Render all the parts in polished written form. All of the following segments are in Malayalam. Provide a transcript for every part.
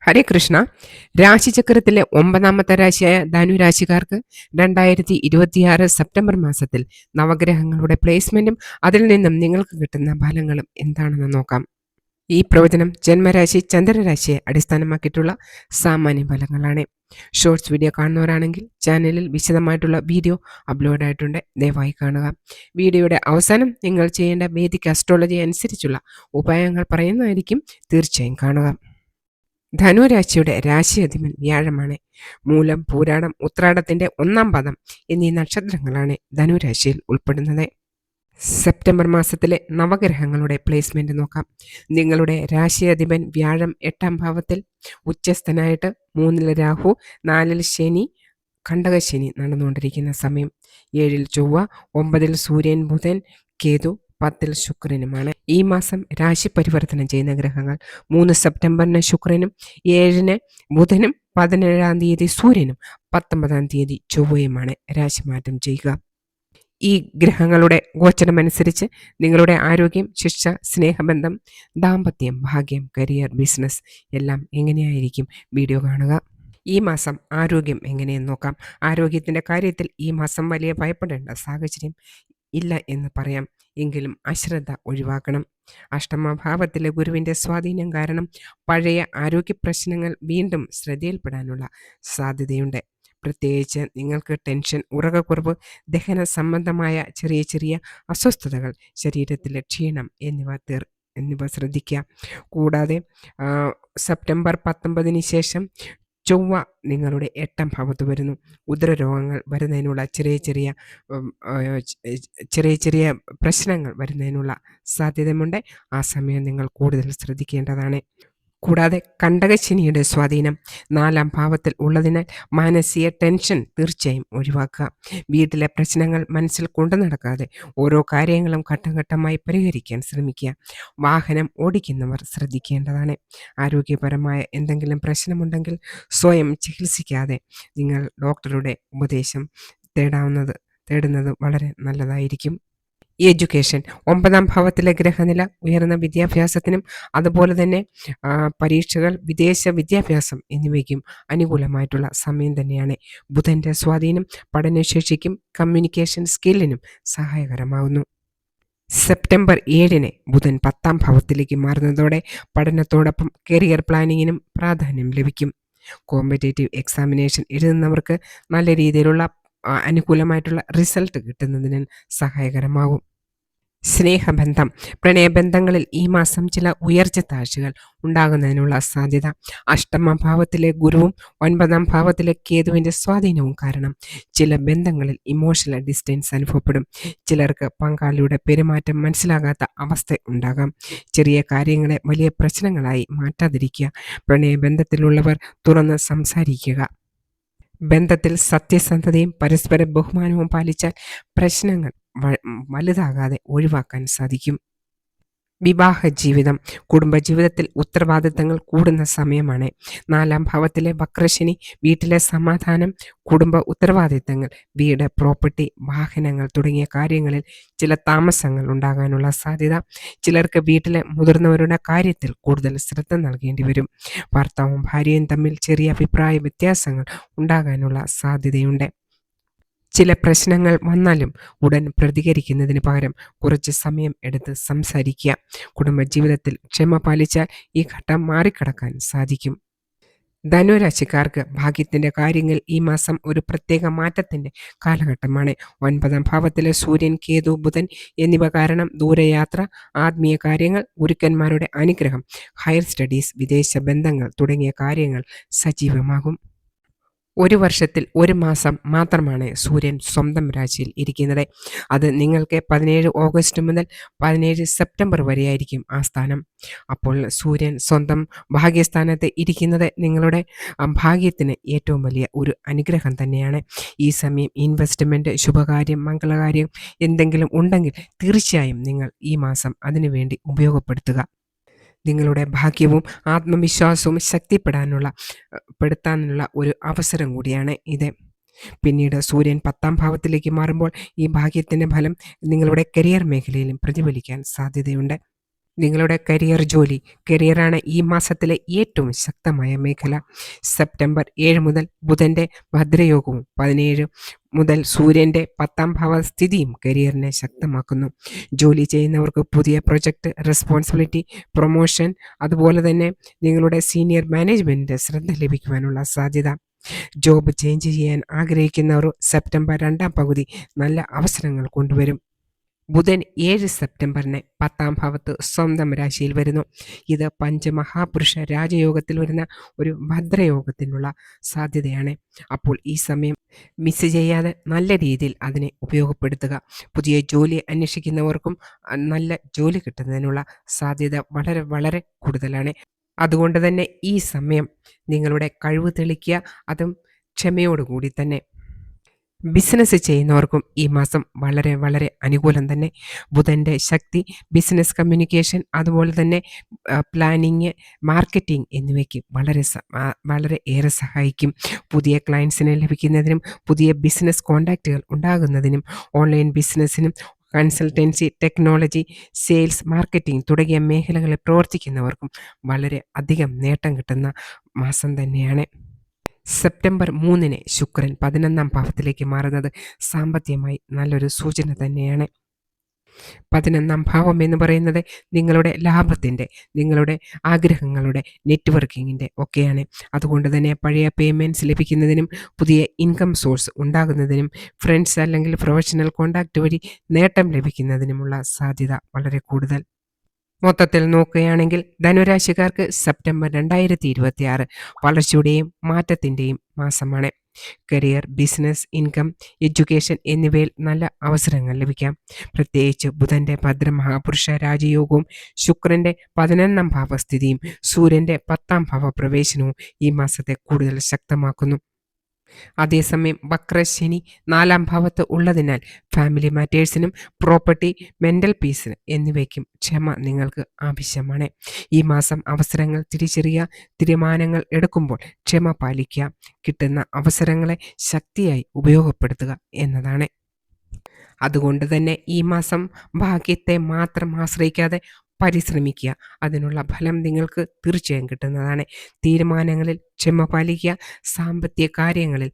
ഹരേ കൃഷ്ണ. രാശിചക്രത്തിലെ 9ാമത്തെ രാശിയായ ധനുരാശിക്കാർക്ക് 2026 സെപ്റ്റംബർ മാസത്തിൽ നവഗ്രഹങ്ങളുടെ പ്ലേസ്മെന്റും അതിൽ നിന്നും നിങ്ങൾക്ക് കിട്ടുന്ന ഫലങ്ങളും എന്താണെന്ന് നോക്കാം. ഈ പ്രവചനം ജന്മരാശി ചന്ദ്രരാശിയെ അടിസ്ഥാനമാക്കിയിട്ടുള്ള സാമാന്യ ഫലങ്ങളാണ്. ഷോർട്സ് വീഡിയോ കാണുന്നവരാണെങ്കിൽ ചാനലിൽ വിശദമായിട്ടുള്ള വീഡിയോ അപ്ലോഡ് ആയിട്ടുണ്ട്, ദയവായി കാണുക. വീഡിയോയുടെ അവസാനം നിങ്ങൾ ചെയ്യേണ്ട വേദിക് അസ്ട്രോളജി അനുസരിച്ചുള്ള ഉപായങ്ങൾ പറയുന്നതായിരിക്കും, തീർച്ചയായും കാണുക. ധനുരാശിയുടെ രാശിയധിപൻ വ്യാഴമാണ്. മൂലം, പൂരാടം, ഉത്രാടത്തിന്റെ 1ാം പാദം എന്നീ നക്ഷത്രങ്ങളാണ് ധനുരാശിയിൽ ഉൾപ്പെടുന്നത്. സെപ്റ്റംബർ മാസത്തിലെ നവഗ്രഹങ്ങളുടെ പ്ലേസ്മെന്റ് നോക്കാം. നിങ്ങളുടെ രാശിയധിപൻ വ്യാഴം 8ാം ഭാവത്തിൽ ഉച്ചസ്ഥനായിട്ട് 3ൽ രാഹു, 4ൽ ശനി, കണ്ടകശനി നടന്നുകൊണ്ടിരിക്കുന്ന സമയം. 7ൽ ചൊവ്വ, 9ൽ സൂര്യൻ, ബുധൻ, കേതു, 10ൽ ശുക്രനുമാണ്. ഈ മാസം രാശി പരിവർത്തനം ചെയ്യുന്ന ഗ്രഹങ്ങൾ 3 സെപ്റ്റംബറിന് ശുക്രനും, 7ന് ബുധനും, 17ാം തീയതി സൂര്യനും, 19ാം തീയതി ചൊവ്വയുമാണ് രാശിമാറ്റം ചെയ്യുക. ഈ ഗ്രഹങ്ങളുടെ ഗോചരമനുസരിച്ച് നിങ്ങളുടെ ആരോഗ്യം, ശിക്ഷ, സ്നേഹബന്ധം, ദാമ്പത്യം, ഭാഗ്യം, കരിയർ, ബിസിനസ് എല്ലാം എങ്ങനെയായിരിക്കും വീഡിയോ കാണുക. ഈ മാസം ആരോഗ്യം എങ്ങനെയെന്ന് നോക്കാം. ആരോഗ്യത്തിൻ്റെ കാര്യത്തിൽ ഈ മാസം വലിയ ഭയപ്പെടേണ്ട സാഹചര്യം ഇല്ല എന്ന് പറയാം. എങ്കിലും അശ്രദ്ധ ഒഴിവാക്കണം. അഷ്ടമഭാവത്തിലെ ഗുരുവിൻ്റെ സ്വാധീനം കാരണം പഴയ ആരോഗ്യ പ്രശ്നങ്ങൾ വീണ്ടും ശ്രദ്ധയിൽപ്പെടാനുള്ള സാധ്യതയുണ്ട്. പ്രത്യേകിച്ച് നിങ്ങൾക്ക് ടെൻഷൻ, ഉറക്കക്കുറവ്, ദഹന സംബന്ധമായ ചെറിയ ചെറിയ അസ്വസ്ഥതകൾ, ശരീരത്തിലെ ക്ഷീണം എന്നിവ ശ്രദ്ധിക്കുക. കൂടാതെ സെപ്റ്റംബർ 19 ശേഷം ചൊവ്വ നിങ്ങളുടെ 8ാം ഭാവത്ത് വരുന്നു. ഉദരരോഗങ്ങൾ വരുന്നതിനുള്ള ചെറിയ ചെറിയ പ്രശ്നങ്ങൾ വരുന്നതിനുള്ള സാധ്യതയുമുണ്ട്. ആ സമയം നിങ്ങൾ കൂടുതൽ ശ്രദ്ധിക്കേണ്ടതാണ്. കൂടാതെ കണ്ടകശനിയുടെ സ്വാധീനം 4ാം ഭാവത്തിൽ ഉള്ളതിനാൽ മാനസിക ടെൻഷൻ തീർച്ചയായും ഒഴിവാക്കുക. വീട്ടിലെ പ്രശ്നങ്ങൾ മനസ്സിൽ കൊണ്ടു നടക്കാതെ ഓരോ കാര്യങ്ങളും ഘട്ടം ഘട്ടമായി പരിഹരിക്കാൻ ശ്രമിക്കുക. വാഹനം ഓടിക്കുന്നവർ ശ്രദ്ധിക്കേണ്ടതാണ്. ആരോഗ്യപരമായ എന്തെങ്കിലും പ്രശ്നമുണ്ടെങ്കിൽ സ്വയം ചികിത്സിക്കാതെ നിങ്ങൾ ഡോക്ടറുടെ ഉപദേശം തേടുന്നത് വളരെ നല്ലതായിരിക്കും. എഡ്യൂക്കേഷൻ, 9ാം ഭാവത്തിലെ ഗ്രഹനില ഉയർന്ന വിദ്യാഭ്യാസത്തിനും അതുപോലെ തന്നെ പരീക്ഷകൾ, വിദേശ വിദ്യാഭ്യാസം എന്നിവയ്ക്കും അനുകൂലമായിട്ടുള്ള സമയം തന്നെയാണ്. ബുധൻ്റെ സ്വാധീനം പഠനശേഷിക്കും കമ്മ്യൂണിക്കേഷൻ സ്കില്ലിനും സഹായകരമാകുന്നു. സെപ്റ്റംബർ 7 ബുധൻ 10ാം ഭാവത്തിലേക്ക് മാറുന്നതോടെ പഠനത്തോടൊപ്പം കരിയർ പ്ലാനിങ്ങിനും പ്രാധാന്യം ലഭിക്കും. കോമ്പറ്റേറ്റീവ് എക്സാമിനേഷൻ എഴുതുന്നവർക്ക് നല്ല രീതിയിലുള്ള അനുകൂലമായിട്ടുള്ള റിസൾട്ട് കിട്ടുന്നതിന് സഹായകരമാകും. സ്നേഹബന്ധം, പ്രണയബന്ധങ്ങളിൽ ഈ മാസം ചില ഉയർച്ച താഴ്ചകൾ ഉണ്ടാകുന്നതിനുള്ള സാധ്യത. അഷ്ടമഭാവത്തിലെ ഗുരുവും 9ാം ഭാവത്തിലെ കേതുവിൻ്റെ സ്വാധീനവും കാരണം ചില ബന്ധങ്ങളിൽ ഇമോഷണൽ ഡിസ്റ്റൻസ് അനുഭവപ്പെടും. ചിലർക്ക് പങ്കാളിയുടെ പെരുമാറ്റം മനസ്സിലാകാത്ത അവസ്ഥ ഉണ്ടാകാം. ചെറിയ കാര്യങ്ങളെ വലിയ പ്രശ്നങ്ങളായി മാറ്റാതിരിക്കുക. പ്രണയബന്ധത്തിലുള്ളവർ തുറന്ന് സംസാരിക്കുക. ബന്ധത്തിൽ സത്യസന്ധതയും പരസ്പര ബഹുമാനവും പാലിച്ചാൽ പ്രശ്നങ്ങൾ വലുതാകാതെ ഒഴിവാക്കാൻ സാധിക്കും. വിവാഹ ജീവിതം, കുടുംബജീവിതത്തിൽ ഉത്തരവാദിത്തങ്ങൾ കൂടുന്ന സമയമാണ്. 4ാം ഭാവത്തിലെ വക്രശനി വീട്ടിലെ സമാധാനം, കുടുംബ ഉത്തരവാദിത്തങ്ങൾ, വീട്, പ്രോപ്പർട്ടി, വാഹനങ്ങൾ തുടങ്ങിയ കാര്യങ്ങളിൽ ചില താമസങ്ങൾ ഉണ്ടാകാനുള്ള സാധ്യത. ചിലർക്ക് വീട്ടിലെ മുതിർന്നവരുടെ കാര്യത്തിൽ കൂടുതൽ ശ്രദ്ധ നൽകേണ്ടി വരും. ഭർത്താവും ഭാര്യയും തമ്മിൽ ചെറിയ അഭിപ്രായ വ്യത്യാസങ്ങൾ ഉണ്ടാകാനുള്ള സാധ്യതയുണ്ട്. ചില പ്രശ്നങ്ങൾ വന്നാലും ഉടൻ പ്രതികരിക്കുന്നതിന് പകരം കുറച്ച് സമയം എടുത്ത് സംസാരിക്കുക. കുടുംബജീവിതത്തിൽ ക്ഷമ പാലിച്ചാൽ ഈ ഘട്ടം മാറിക്കടക്കാൻ സാധിക്കും. ധനുരാശിക്കാർക്ക് ഭാഗ്യത്തിൻ്റെ കാര്യങ്ങൾ ഈ മാസം ഒരു പ്രത്യേക മാറ്റത്തിൻ്റെ കാലഘട്ടമാണ്. 9ാം ഭാവത്തിലെ സൂര്യൻ, കേതു, ബുധൻ എന്നിവ കാരണം ദൂരയാത്ര, ആത്മീയ കാര്യങ്ങൾ, ഗുരുക്കന്മാരുടെ അനുഗ്രഹം, ഹയർ സ്റ്റഡീസ്, വിദേശ ബന്ധങ്ങൾ തുടങ്ങിയ കാര്യങ്ങൾ സജീവമാകും. ഒരു വർഷത്തിൽ 1 മാസം മാത്രമാണ് സൂര്യൻ സ്വന്തം രാശിയിൽ ഇരിക്കുന്നത്. അത് നിങ്ങൾക്ക് 17 ഓഗസ്റ്റ് മുതൽ 17 സെപ്റ്റംബർ വരെയായിരിക്കും ആ സ്ഥാനം. അപ്പോൾ സൂര്യൻ സ്വന്തം ഭാഗ്യസ്ഥാനത്ത് ഇരിക്കുന്നത് നിങ്ങളുടെ ഭാഗ്യത്തിന് ഏറ്റവും വലിയ ഒരു അനുഗ്രഹം തന്നെയാണ്. ഈ സമയം ഇൻവെസ്റ്റ്മെൻറ്റ്, ശുഭകാര്യം, മംഗളകാര്യം എന്തെങ്കിലും ഉണ്ടെങ്കിൽ തീർച്ചയായും നിങ്ങൾ ഈ മാസം അതിനുവേണ്ടി ഉപയോഗപ്പെടുത്തുക. നിങ്ങളുടെ ഭാഗ്യവും ആത്മവിശ്വാസവും ശക്തിപ്പെടുത്താനുള്ള ഒരു അവസരം കൂടിയാണ് ഇത്. പിന്നീട് സൂര്യൻ 10ാം ഭാവത്തിലേക്ക് മാറുമ്പോൾ ഈ ഭാഗ്യത്തിൻ്റെ ഫലം നിങ്ങളുടെ കരിയർ മേഖലയിലും പ്രതിഫലിക്കാൻ സാധ്യതയുണ്ട്. നിങ്ങളുടെ കരിയറാണ് ഈ മാസത്തിലെ ഏറ്റവും ശക്തമായ മേഖല. സെപ്റ്റംബർ 7 മുതൽ ബുധന്റെ ഭദ്രയോഗവും 17 മുതൽ സൂര്യന്റെ 10ാം ഭാവസ്ഥിതിയും കരിയറിനെ ശക്തമാക്കുന്നു. ജോലി ചെയ്യുന്നവർക്ക് പുതിയ പ്രൊജക്ട്, റെസ്പോൺസിബിലിറ്റി, പ്രൊമോഷൻ, അതുപോലെ തന്നെ നിങ്ങളുടെ സീനിയർ മാനേജ്മെന്റിന്റെ ശ്രദ്ധ ലഭിക്കുവാനുള്ള സാധ്യത. ജോബ് ചേഞ്ച് ചെയ്യാൻ ആഗ്രഹിക്കുന്നവർ സെപ്റ്റംബർ 2ാം പകുതി നല്ല അവസരങ്ങൾ കൊണ്ടുവരും. ബുധൻ 7 സെപ്റ്റംബറിന് 10ാം ഭാവത്ത് സ്വന്തം രാശിയിൽ വരുന്നു. ഇത് പഞ്ചമഹാപുരുഷ രാജയോഗത്തിൽ വരുന്ന ഒരു ഭദ്രയോഗത്തിനുള്ള സാധ്യതയാണ്. അപ്പോൾ ഈ സമയം മിസ് ചെയ്യാതെ നല്ല രീതിയിൽ അതിനെ ഉപയോഗപ്പെടുത്തുക. പുതിയ ജോലി അന്വേഷിക്കുന്നവർക്കും നല്ല ജോലി കിട്ടുന്നതിനുള്ള സാധ്യത വളരെ വളരെ കൂടുതലാണ്. അതുകൊണ്ട് തന്നെ ഈ സമയം നിങ്ങളുടെ കഴിവ് തെളിക്കുക, അതും ക്ഷമയോടുകൂടി തന്നെ. ബിസിനസ് ചെയ്യുന്നവർക്കും ഈ മാസം വളരെ വളരെ അനുകൂലം തന്നെ. ബുധൻ്റെ ശക്തി ബിസിനസ് കമ്മ്യൂണിക്കേഷൻ, അതുപോലെ തന്നെ പ്ലാനിങ്, മാർക്കറ്റിംഗ് എന്നിവയ്ക്ക് വളരെ ഏറെ സഹായിക്കും. പുതിയ ക്ലയൻസിനെ ലഭിക്കുന്നതിനും പുതിയ ബിസിനസ് കോൺടാക്റ്റുകൾ ഉണ്ടാകുന്നതിനും ഓൺലൈൻ ബിസിനസ്സിനും കൺസൾട്ടൻസി, ടെക്നോളജി, സെയിൽസ്, മാർക്കറ്റിംഗ് തുടങ്ങിയ മേഖലകളിൽ പ്രവർത്തിക്കുന്നവർക്കും വളരെ അധികം നേട്ടം കിട്ടുന്ന മാസം തന്നെയാണ്. സെപ്റ്റംബർ 3 ശുക്രൻ 11ാം ഭാവത്തിലേക്ക് മാറുന്നത് സാമ്പത്തികമായി നല്ലൊരു സൂചന തന്നെയാണ്. 11ാം ഭാവം എന്ന് പറയുന്നത് നിങ്ങളുടെ ലാഭത്തിൻ്റെ, നിങ്ങളുടെ ആഗ്രഹങ്ങളുടെ, നെറ്റ്വർക്കിങ്ങിൻ്റെ ഒക്കെയാണ്. അതുകൊണ്ട് തന്നെ പഴയ പേയ്മെൻറ്റ്സ് ലഭിക്കുന്നതിനും പുതിയ ഇൻകം സോഴ്സ് ഉണ്ടാകുന്നതിനും ഫ്രണ്ട്സ് അല്ലെങ്കിൽ പ്രൊഫഷണൽ കോൺടാക്റ്റ് വഴി നേട്ടം ലഭിക്കുന്നതിനുമുള്ള സാധ്യത വളരെ കൂടുതൽ. മൊത്തത്തിൽ നോക്കുകയാണെങ്കിൽ ധനുരാശിക്കാർക്ക് സെപ്റ്റംബർ 2026 വളർച്ചയുടെയും മാറ്റത്തിൻ്റെയും മാസമാണ്. കരിയർ, ബിസിനസ്, ഇൻകം, എഡ്യൂക്കേഷൻ എന്നിവയിൽ നല്ല അവസരങ്ങൾ ലഭിക്കാം. പ്രത്യേകിച്ച് ബുധൻ്റെ ഭദ്രമഹാപുരുഷ രാജയോഗവും ശുക്രൻ്റെ 11ാം ഭാവസ്ഥിതിയും സൂര്യൻ്റെ 10ാം ഭാവ പ്രവേശനവും ഈ മാസത്തെ കൂടുതൽ ശക്തമാക്കുന്നു. അതേസമയം വക്രശനി 4ാം ഭാവത്ത് ഉള്ളതിനാൽ ഫാമിലി മാറ്റേഴ്സിനും പ്രോപ്പർട്ടി, മെൻ്റൽ പീസ് എന്നിവയ്ക്കും ക്ഷമ നിങ്ങൾക്ക് ആവശ്യമാണ്. ഈ മാസം അവസരങ്ങൾ തിരിച്ചറിയുക, തീരുമാനങ്ങൾ എടുക്കുമ്പോൾ ക്ഷമ പാലിക്കുക, കിട്ടുന്ന അവസരങ്ങളെ ശക്തിയായി ഉപയോഗപ്പെടുത്തുക എന്നതാണ്. അതുകൊണ്ട് തന്നെ ഈ മാസം ഭാഗ്യത്തെ മാത്രം ആശ്രയിക്കാതെ പരിശ്രമിക്കുക. അതിനുള്ള ഫലം നിങ്ങൾക്ക് തീർച്ചയായും കിട്ടുന്നതാണ്. തീരുമാനങ്ങളിൽ ക്ഷമ പാലിക്കുക. സാമ്പത്തിക കാര്യങ്ങളിൽ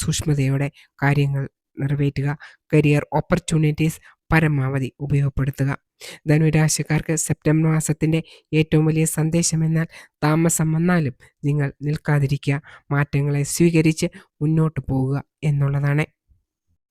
സൂക്ഷ്മതയോടെ കാര്യങ്ങൾ നിറവേറ്റുക. കരിയർ ഓപ്പർച്യൂണിറ്റീസ് പരമാവധി ഉപയോഗപ്പെടുത്തുക. ധനുരാശിക്കാർക്ക് സെപ്റ്റംബർ മാസത്തിൻ്റെ ഏറ്റവും വലിയ സന്ദേശം എന്നാൽ താമസം വന്നാലും നിങ്ങൾ നിൽക്കാതിരിക്കുക, മാറ്റങ്ങളെ സ്വീകരിച്ച് മുന്നോട്ട് പോവുക എന്നുള്ളതാണ്.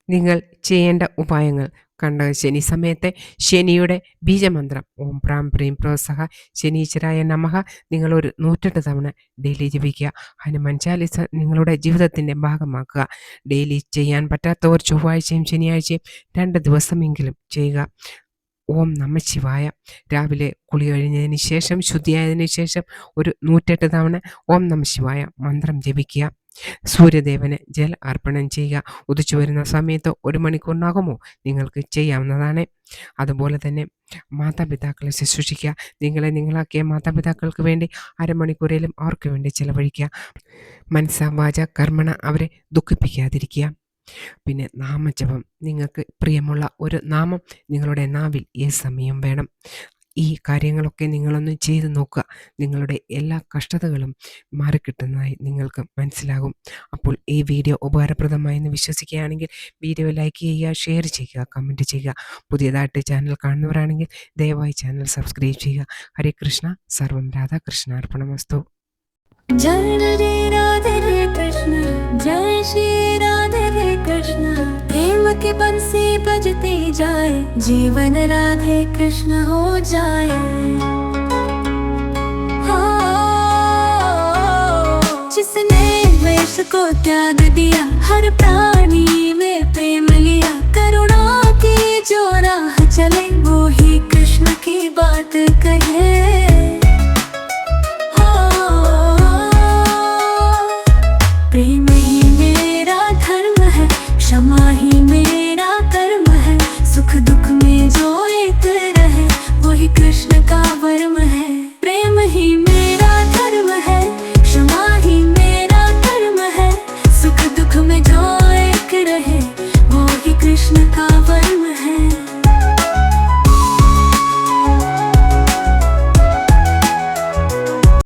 നിങ്ങൾ ചെയ്യേണ്ട ഉപായങ്ങൾ: കണ്ടകശനി സമയത്തെ ശനിയുടെ ബീജമന്ത്രം ഓം പ്രാം പ്രീം പ്രോത്സഹ ശനീശ്വരായ നമഃ നിങ്ങൾ ഒരു 108 തവണ ഡെയിലി ജപിക്കുക. ഹനുമാൻ ചാലിസ നിങ്ങളുടെ ജീവിതത്തിൻ്റെ ഭാഗമാക്കുക. ഡെയിലി ചെയ്യാൻ പറ്റാത്തവർ ചൊവ്വാഴ്ചയും ശനിയാഴ്ചയും 2 ദിവസമെങ്കിലും ചെയ്യുക. ഓം നമഃശിവായ രാവിലെ കുളി കഴിഞ്ഞതിന് ശേഷം, ശുദ്ധിയായതിനു ശേഷം ഒരു 108 തവണ ഓം നമഃശിവായ മന്ത്രം ജപിക്കുക. സൂര്യദേവന് ജല അർപ്പണം ചെയ്യുക. ഉദിച്ചു വരുന്ന സമയത്ത് 1 മണിക്കൂറിനകമോ നിങ്ങൾക്ക് ചെയ്യാവുന്നതാണ്. അതുപോലെ തന്നെ മാതാപിതാക്കളെ ശുശ്രൂഷിക്കുക. നിങ്ങളാക്കിയ മാതാപിതാക്കൾക്ക് വേണ്ടി അരമണിക്കൂറിലും അവർക്ക് വേണ്ടി ചിലവഴിക്കുക. മനസ്സാ വാച കർമ്മണ അവരെ ദുഃഖിപ്പിക്കാതിരിക്കുക. പിന്നെ നാമജപം. നിങ്ങൾക്ക് പ്രിയമുള്ള ഒരു നാമം നിങ്ങളുടെ നാവിൽ ഈ സമയം വേണം. ഈ കാര്യങ്ങളൊക്കെ നിങ്ങളൊന്ന് ചെയ്തു നോക്കുക. നിങ്ങളുടെ എല്ലാ കഷ്ടതകളും മാറിക്കിട്ടുന്നതായി നിങ്ങൾക്ക് മനസ്സിലാകും. അപ്പോൾ ഈ വീഡിയോ ഉപകാരപ്രദമായെന്ന് വിശ്വസിക്കുകയാണെങ്കിൽ വീഡിയോ ലൈക്ക് ചെയ്യുക, ഷെയർ ചെയ്യുക, കമൻറ്റ് ചെയ്യുക. പുതിയതായിട്ട് ചാനൽ കാണുന്നവരാണെങ്കിൽ ദയവായി ചാനൽ സബ്സ്ക്രൈബ് ചെയ്യുക. ഹരേ കൃഷ്ണ. സർവം രാധാകൃഷ്ണ അർപ്പണമസ്തു. जय राधे कृष्ण, जय श्री राधे कृष्ण। प्रेम की बंसी बजती जाए, जीवन राधे कृष्ण हो जाए। जिसने वेश को त्याग दिया, हर प्राणी में प्रेम लिया, करुणा की जो राह चले, वो ही कृष्ण की बात कहे।